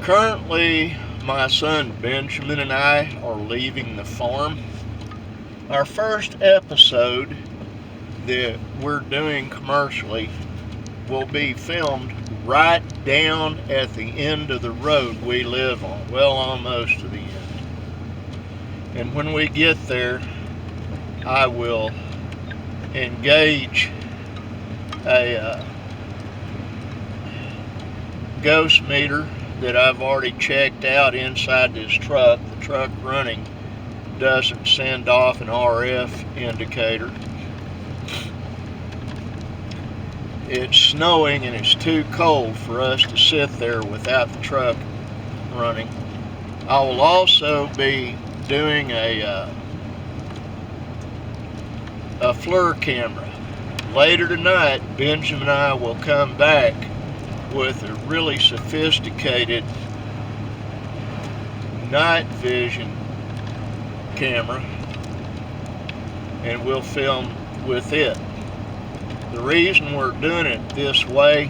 Currently, my son Benjamin and I are leaving the farm. Our first episode that we're doing commercially will be filmed right down at the end of the road we live on, well, almost to the end. And when we get there, I will engage a ghost meter that I've already checked out inside this truck. The truck running doesn't send off an RF indicator. It's snowing and it's too cold for us to sit there without the truck running. I will also be doing a FLIR camera. Later tonight, Benjamin and I will come back with a really sophisticated night vision camera, and we'll film with it. The reason we're doing it this way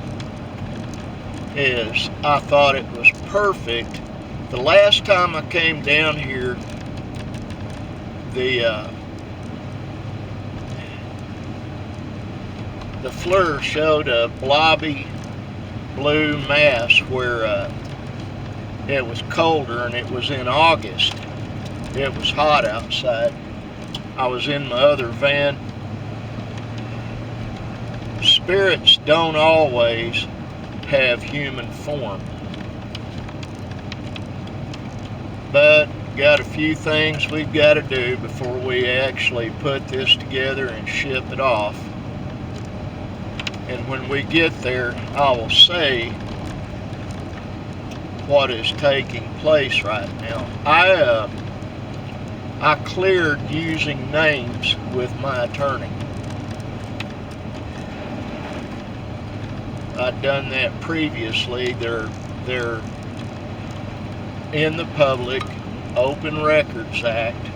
is I thought it was perfect. The last time I came down here, the FLIR showed a blobby blue mass where it was colder, and it was in August. It was hot outside. I was in my other van. Spirits don't always have human form, but got a few things we've got to do before we actually put this together and ship it off. And when we get there, I will say what is taking place right now. I cleared using names with my attorney. I'd done that previously. They're in the Public Open Records Act.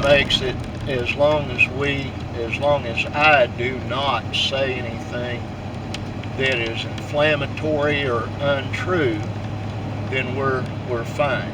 Makes it as long as I do not say anything that is inflammatory or untrue, then we're fine.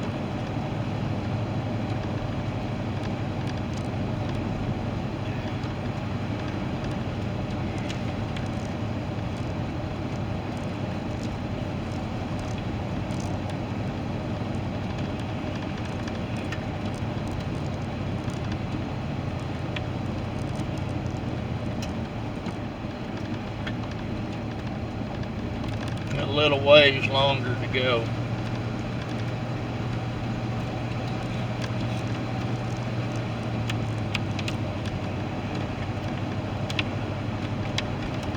A little ways longer to go.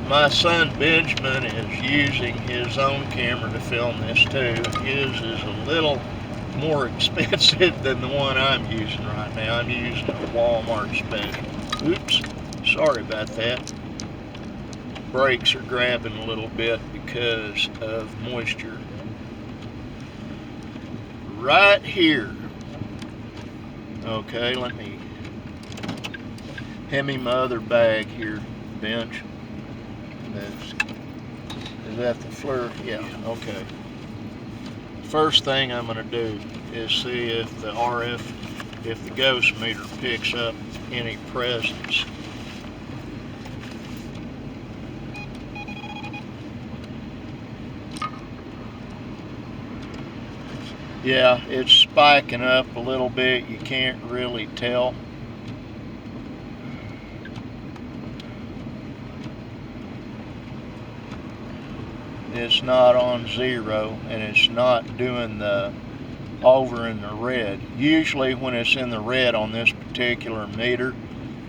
My son Benjamin is using his own camera to film this too. His is a little more expensive than the one I'm using right now. I'm using a Walmart special. Oops, sorry about that. Brakes are grabbing a little bit because of moisture. Right here. Okay, hand me my other bag here, Bench. Is that the FLIR? Yeah, okay. First thing I'm going to do is see if the RF, if the ghost meter picks up any presence. Yeah, it's spiking up a little bit. You can't really tell. It's not on zero, and it's not doing the over in the red. Usually when it's in the red on this particular meter,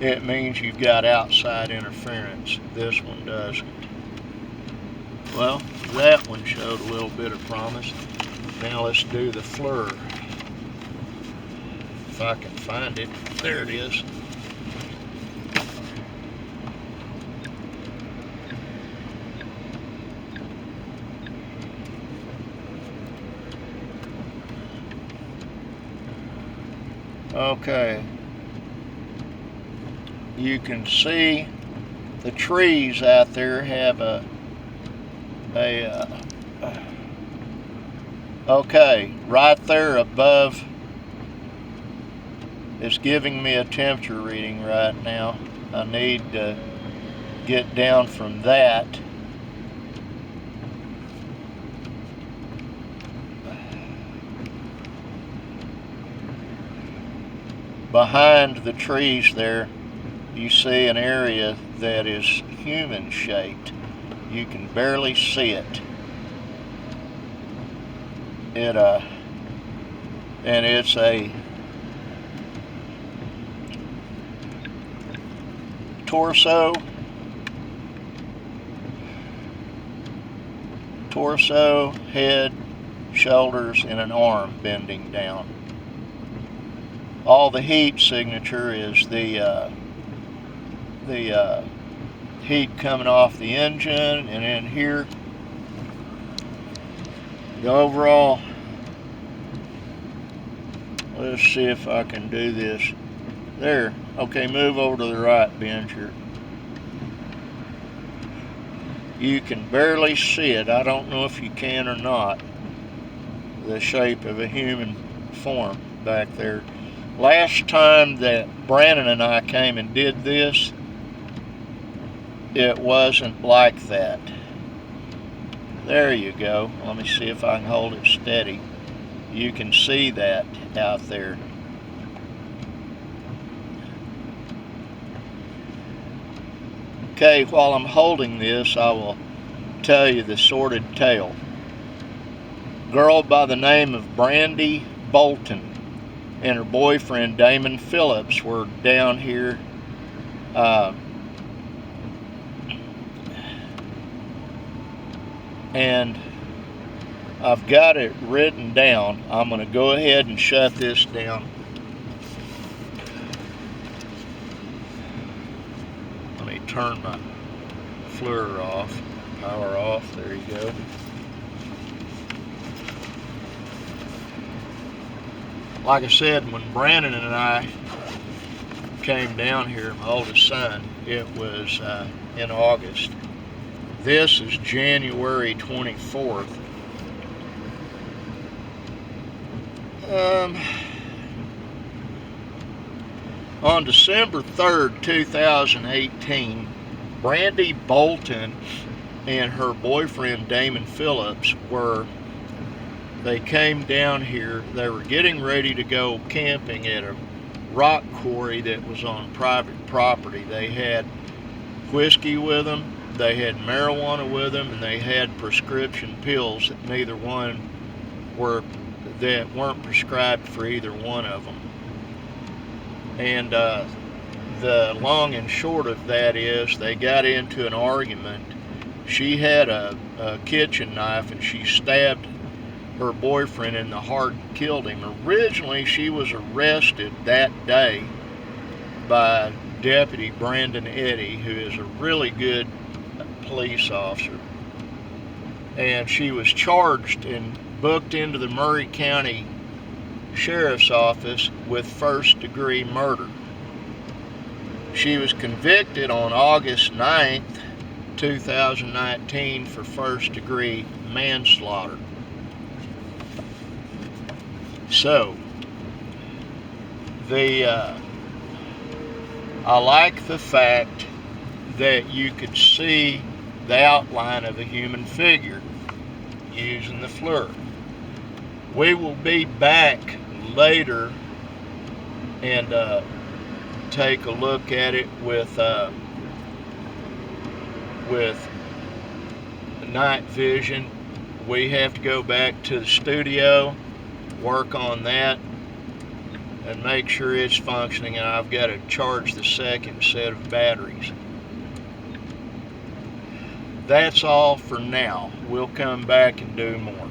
it means you've got outside interference. This one doesn't. Well, that one showed a little bit of promise. Now let's do the FLIR. If I can find it. There it is. Okay. You can see the trees out there have a Okay, right there above, it's giving me a temperature reading right now. I need to get down from that. Behind the trees there, you see an area that is human shaped. You can barely see it. And it's a torso, head, shoulders, and an arm bending down. All the heat signature is the heat coming off the engine, and in here, the overall. Let's see if I can do this. There. Okay, move over to the right, Bencher. You can barely see it. I don't know if you can or not. The shape of a human form back there. Last time that Brandon and I came and did this, it wasn't like that. There you go. Let me see if I can hold it steady. You can see that out there. Okay, while I'm holding this, I will tell you the sordid tale. Girl by the name of Brandy Bolton and her boyfriend Damon Phillips were down here and I've got it written down. I'm going to go ahead and shut this down. Let me turn my FLIR off, power off, there you go. Like I said, when Brandon and I came down here, my oldest son, it was in August. This is January 24th. On December 3rd, 2018, Brandy Bolton and her boyfriend Damon Phillips they came down here. They were getting ready to go camping at a rock quarry that was on private property. They had whiskey with them, they had marijuana with them, and they had prescription pills that weren't prescribed for either one of them. And the long and short of that is they got into an argument. She had a kitchen knife and she stabbed her boyfriend in the heart and killed him. Originally, she was arrested that day by Deputy Brandon Eddy, who is a really good police officer. And she was charged and booked into the Murray County Sheriff's Office with first-degree murder. She was convicted on August 9th, 2019 for first-degree manslaughter. So, I like the fact that you could see the outline of a human figure using the FLIR. We will be back later and take a look at it with night vision. We have to go back to the studio, work on that, and make sure it's functioning, and I've got to charge the second set of batteries. That's all for now. We'll come back and do more.